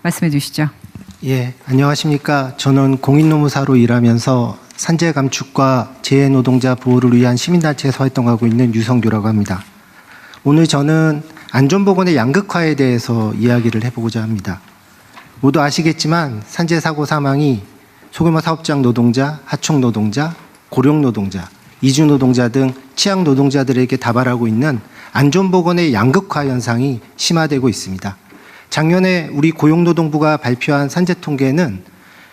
말씀해 주시죠. 예, 안녕하십니까. 저는 공인노무사로 일하면서 산재 감축과 재해노동자 보호를 위한 시민단체에서 활동하고 있는 유성규라고 합니다. 오늘 저는 안전보건의 양극화에 대해서 이야기를 해보고자 합니다. 모두 아시겠지만 산재 사고 사망이 소규모 사업장 노동자, 하청 노동자, 고령 노동자, 이주 노동자 등 취약 노동자들에게 다발하고 있는 안전보건의 양극화 현상이 심화되고 있습니다. 작년에 우리 고용노동부가 발표한 산재 통계는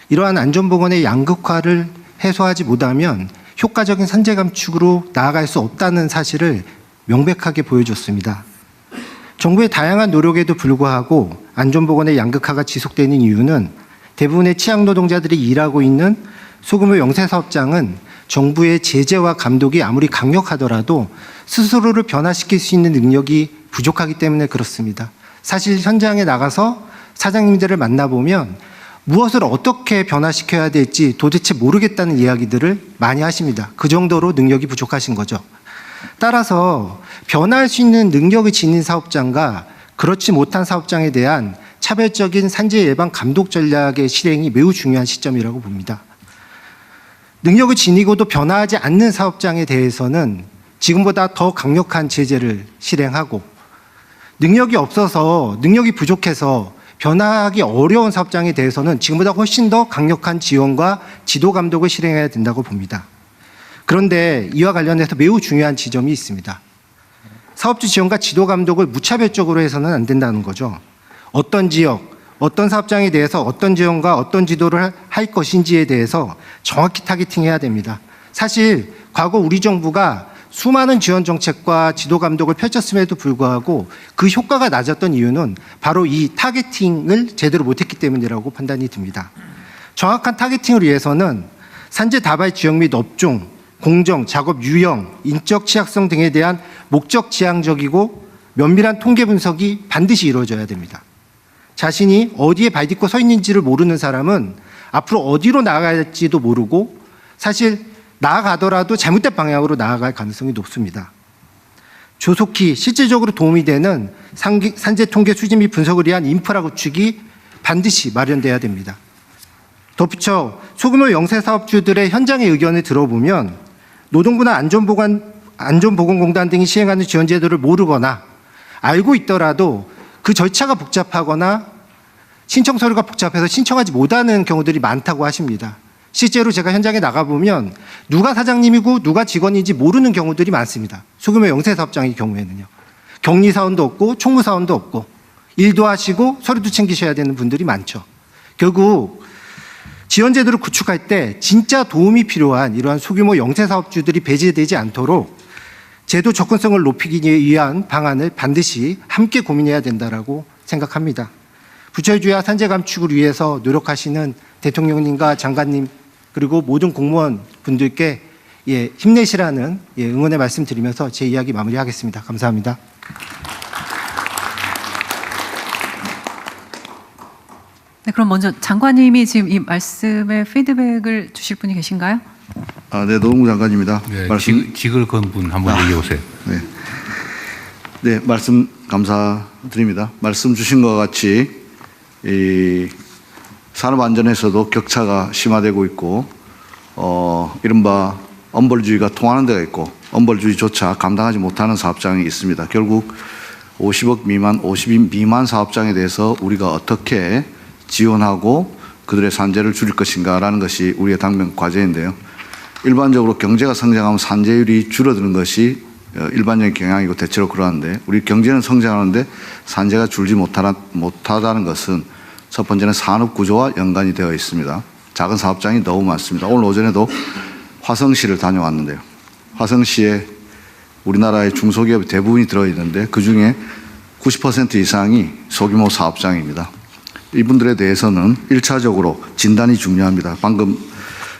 이러한 안전보건의 양극화를 해소하지 못하면 효과적인 산재 감축으로 나아갈 수 없다는 사실을 명백하게 보여줬습니다. 정부의 다양한 노력에도 불구하고 안전보건의 양극화가 지속되는 이유는 대부분의 취약 노동자들이 일하고 있는 소규모 영세사업장은 정부의 제재와 감독이 아무리 강력하더라도 스스로를 변화시킬 수 있는 능력이 부족하기 때문에 그렇습니다. 사실 현장에 나가서 사장님들을 만나보면 무엇을 어떻게 변화시켜야 될지 도대체 모르겠다는 이야기들을 많이 하십니다. 그 정도로 능력이 부족하신 거죠. 따라서 변화할 수 있는 능력을 지닌 사업장과 그렇지 못한 사업장에 대한 차별적인 산재 예방 감독 전략의 실행이 매우 중요한 시점이라고 봅니다. 능력을 지니고도 변화하지 않는 사업장에 대해서는 지금보다 더 강력한 제재를 실행하고, 능력이 없어서, 능력이 부족해서 변화하기 어려운 사업장에 대해서는 지금보다 훨씬 더 강력한 지원과 지도 감독을 실행해야 된다고 봅니다. 그런데 이와 관련해서 매우 중요한 지점이 있습니다. 사업주 지원과 지도 감독을 무차별적으로 해서는 안 된다는 거죠. 어떤 지역, 어떤 사업장에 대해서 어떤 지원과 어떤 지도를 할 것인지에 대해서 정확히 타겟팅해야 됩니다. 사실 과거 우리 정부가 수많은 지원 정책과 지도 감독을 펼쳤음에도 불구하고 그 효과가 낮았던 이유는 바로 이 타겟팅을 제대로 못했기 때문이라고 판단이 듭니다. 정확한 타겟팅을 위해서는 산재 다발 지역 및 업종, 공정, 작업 유형, 인적 취약성 등에 대한 목적 지향적이고 면밀한 통계 분석이 반드시 이루어져야 됩니다. 자신이 어디에 발 딛고 서 있는지를 모르는 사람은 앞으로 어디로 나아가야 할지도 모르고 사실 나아가더라도 잘못된 방향으로 나아갈 가능성이 높습니다. 조속히 실질적으로 도움이 되는 산재 통계 수집 및 분석을 위한 인프라 구축이 반드시 마련돼야 됩니다. 덧붙여 소규모 영세사업주들의 현장의 의견을 들어보면 노동부나 안전보건공단 등이 시행하는 지원 제도를 모르거나 알고 있더라도 그 절차가 복잡하거나 신청 서류가 복잡해서 신청하지 못하는 경우들이 많다고 하십니다. 실제로 제가 현장에 나가보면 누가 사장님이고 누가 직원인지 모르는 경우들이 많습니다. 소규모 영세사업장의 경우에는요. 격리사원도 없고 총무사원도 없고 일도 하시고 서류도 챙기셔야 되는 분들이 많죠. 결국 지원제도를 구축할 때 진짜 도움이 필요한 이러한 소규모 영세사업주들이 배제되지 않도록 제도 접근성을 높이기 위한 방안을 반드시 함께 고민해야 된다고 생각합니다. 부처주의와 산재 감축을 위해서 노력하시는 대통령님과 장관님 그리고 모든 공무원 분들께 힘내시라는 응원의 말씀 드리면서 제 이야기 마무리하겠습니다. 감사합니다. 네, 그럼 먼저 장관님이 지금 이 말씀에 피드백을 주실 분이 계신가요? 네, 노동부 장관입니다. 네, 직을 건 분 한번 얘기해 보세요. 네. 네, 말씀 감사드립니다. 말씀 주신 것 같이 이 산업안전에서도 격차가 심화되고 있고, 이른바 엄벌주의가 통하는 데가 있고, 엄벌주의조차 감당하지 못하는 사업장이 있습니다. 결국 50억 미만, 50인 미만 사업장에 대해서 우리가 어떻게 지원하고 그들의 산재를 줄일 것인가라는 것이 우리의 당면 과제인데요. 일반적으로 경제가 성장하면 산재율이 줄어드는 것이 일반적인 경향이고 대체로 그러한데, 우리 경제는 성장하는데 산재가 줄지 못하다는 것은 첫 번째는 산업 구조와 연관이 되어 있습니다. 작은 사업장이 너무 많습니다. 오늘 오전에도 화성시를 다녀왔는데요. 화성시에 우리나라의 중소기업이 대부분이 들어있는데 그중에 90% 이상이 소규모 사업장입니다. 이분들에 대해서는 1차적으로 진단이 중요합니다. 방금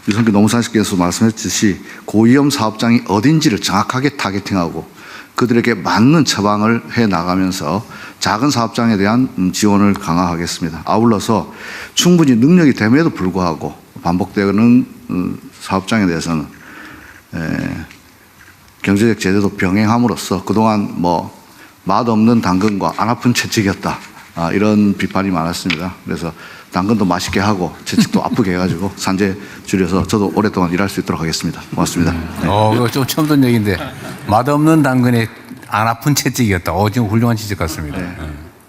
유성규 노무사님께서 말씀하셨듯이 고위험 사업장이 어딘지를 정확하게 타겟팅하고 그들에게 맞는 처방을 해 나가면서 작은 사업장에 대한 지원을 강화하겠습니다. 아울러서 충분히 능력이 됨에도 불구하고 반복되는 사업장에 대해서는 경제적 제재도 병행함으로써 그동안 맛없는 당근과 안 아픈 채찍이었다. 이런 비판이 많았습니다. 그래서 당근도 맛있게 하고 채찍도 아프게 해가지고 산재 줄여서 저도 오랫동안 일할 수 있도록 하겠습니다. 고맙습니다. 이거 좀 처음 듣는 얘기인데 맛없는 당근에 안 아픈 채찍이었다. 지금 훌륭한 지적 같습니다.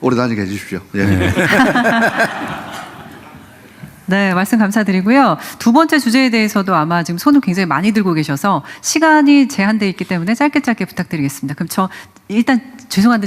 오래 다니게 해주십시오. 예. 네, 말씀 감사드리고요. 두 번째 주제에 대해서도 아마 지금 손을 굉장히 많이 들고 계셔서 시간이 제한돼 있기 때문에 짧게 부탁드리겠습니다. 그럼 일단 죄송한데